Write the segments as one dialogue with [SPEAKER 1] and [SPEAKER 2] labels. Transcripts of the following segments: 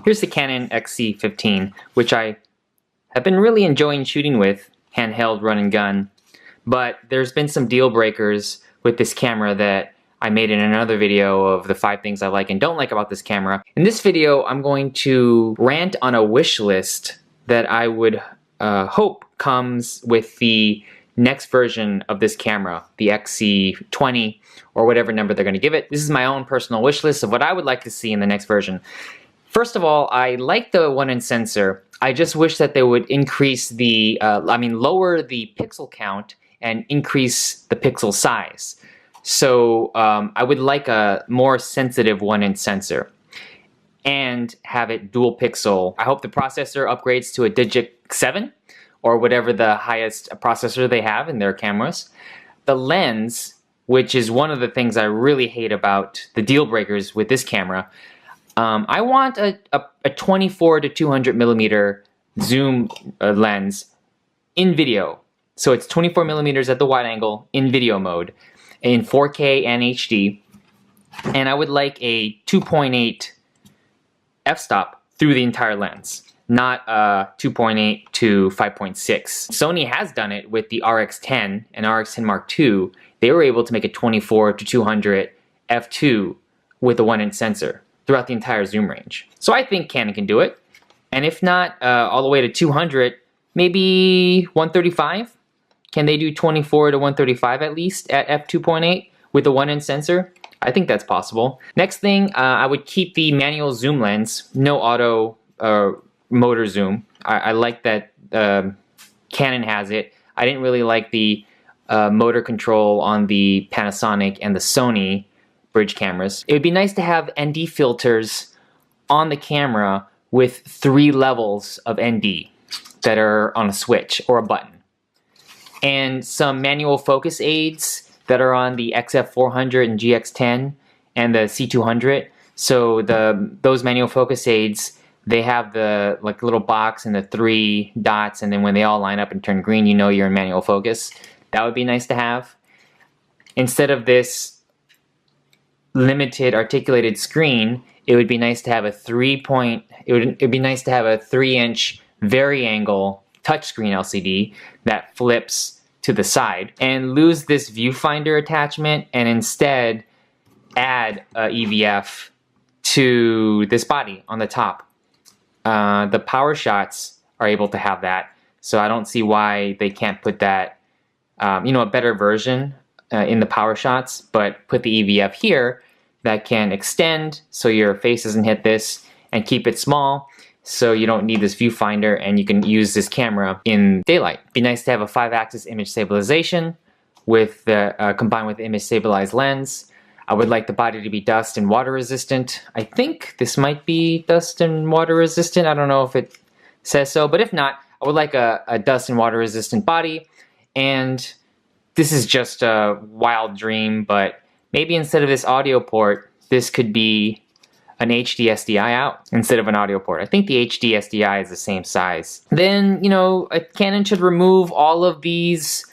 [SPEAKER 1] Here's the Canon XC20, which I have been really enjoying shooting with, handheld run and gun. But there's been some deal breakers with this camera that I made in another video of the 5 things I like and don't like about this camera. In this video, I'm going to rant on a wish list that I would hope comes with the next version of this camera, the XC20 or whatever number they're going to give it. This is my own personal wish list of what I would like to see in the next version. First of all, I like the 1-inch sensor. I just wish that they would increase the, lower the pixel count and increase the pixel size. So I would like a more sensitive 1-inch sensor and have it dual pixel. I hope the processor upgrades to a Digit 7 or whatever the highest processor they have in their cameras. The lens, which is one of the things I really hate about the deal breakers with this camera, I want a 24 to 200 millimeter zoom lens in video. So it's 24 millimeters at the wide angle in video mode in 4K and HD. And I would like a 2.8 f-stop through the entire lens, not 2.8 to 5.6. Sony has done it with the RX10 and RX10 Mark II. They were able to make a 24 to 200 f2 with a 1-inch sensor throughout the entire zoom range. So I think Canon can do it. And if not all the way to 200, maybe 135? Can they do 24 to 135 at least at f2.8 with a 1-inch sensor? I think that's possible. Next thing, I would keep the manual zoom lens, no auto motor zoom. I like that Canon has it. I didn't really like the motor control on the Panasonic and the Sony bridge cameras. It would be nice to have ND filters on the camera with 3 levels of ND that are on a switch or a button. And some manual focus aids that are on the XF400 and GX10 and the C200. So those manual focus aids, they have the little box and the 3 dots, and then when they all line up and turn green, you know you're in manual focus. That would be nice to have. Instead of this limited articulated screen, it would be nice to have a 3-inch vari-angle touchscreen LCD that flips to the side, and lose this viewfinder attachment and instead add a EVF to this body on the top. The power shots are able to have that, so I don't see why they can't put that, a better version in the power shots, but put the EVF here that can extend so your face doesn't hit this, and keep it small so you don't need this viewfinder and you can use this camera in daylight. It'd be nice to have a 5-axis image stabilization with combined with the image stabilized lens. I would like the body to be dust and water resistant. I think this might be dust and water resistant. I don't know if it says so, but if not, I would like a dust and water resistant body. And this is just a wild dream, but maybe instead of this audio port, this could be an HD SDI out instead of an audio port. I think the HD SDI is the same size. Then, Canon should remove all of these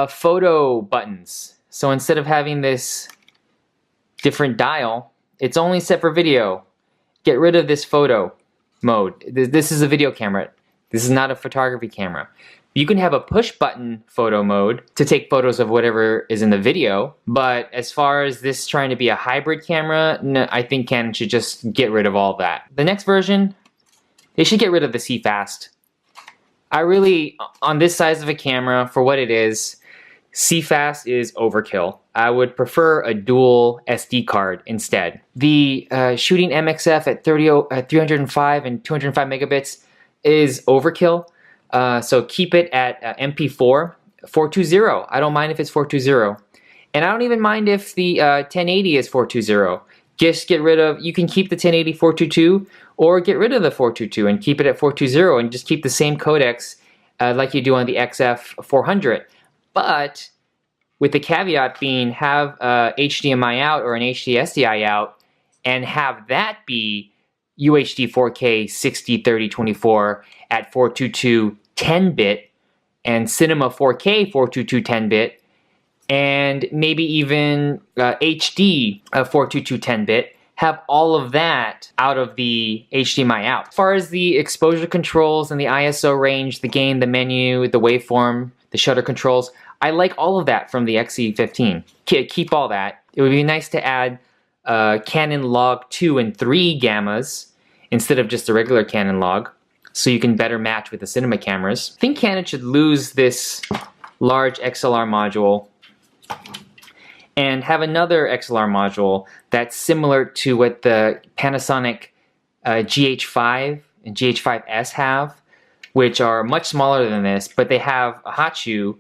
[SPEAKER 1] photo buttons. So instead of having this different dial, it's only set for video. Get rid of this photo mode. This is a video camera. This is not a photography camera. You can have a push button photo mode to take photos of whatever is in the video, but as far as this trying to be a hybrid camera, no, I think Canon should just get rid of all that. The next version, they should get rid of the CFast. I really, on this size of a camera, for what it is, CFast is overkill. I would prefer a dual SD card instead. The shooting MXF at 305 and 205 megabits is overkill. So keep it at MP4, 420. I don't mind if it's 420. And I don't even mind if the 1080 is 420. Just get rid of, you can keep the 1080 422 or get rid of the 422 and keep it at 420 and just keep the same codecs like you do on the XF400. But with the caveat being have HDMI out or an HD SDI out and have that be UHD 4K 60, 30, 24 at 422 10-bit and Cinema 4K 422 10-bit and maybe even HD 422 10-bit have all of that out of the HDMI out. As far as the exposure controls and the ISO range, the gain, the menu, the waveform, the shutter controls, I like all of that from the XC15. Keep all that. It would be nice to add Canon log 2 and 3 gammas instead of just a regular Canon log, so you can better match with the cinema cameras. I think Canon should lose this large XLR module and have another XLR module that's similar to what the Panasonic GH5 and GH5S have, which are much smaller than this, but they have a hot shoe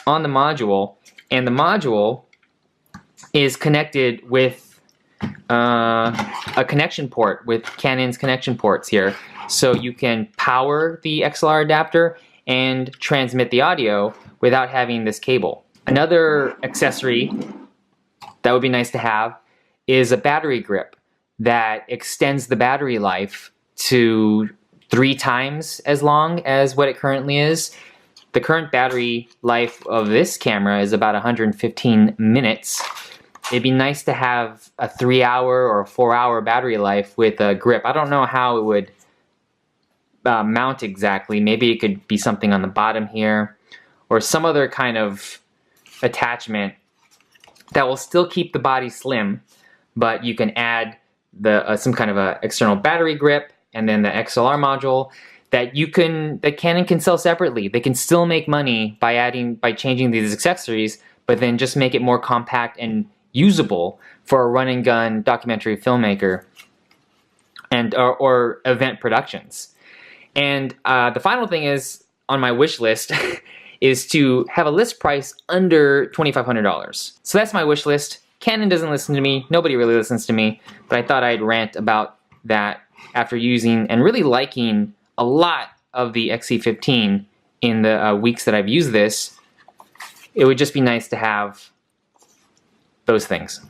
[SPEAKER 1] on the module, and the module is connected with a connection port with Canon's connection ports here. So you can power the XLR adapter and transmit the audio without having this cable. Another accessory that would be nice to have is a battery grip that extends the battery life to 3 times as long as what it currently is. The current battery life of this camera is about 115 minutes. It'd be nice to have a 3-hour or a 4-hour battery life with a grip. I don't know how it would mount exactly. Maybe it could be something on the bottom here, or some other kind of attachment that will still keep the body slim, but you can add the some kind of a external battery grip and then the XLR module that Canon can sell separately. They can still make money by changing these accessories, but then just make it more compact and usable for a run and gun documentary filmmaker and or event productions. And the final thing is on my wish list is to have a list price under $2,500. So that's my wish list. Canon doesn't listen to me. Nobody really listens to me. But I thought I'd rant about that after using and really liking a lot of the XC15 in the weeks that I've used this. It would just be nice to have those things.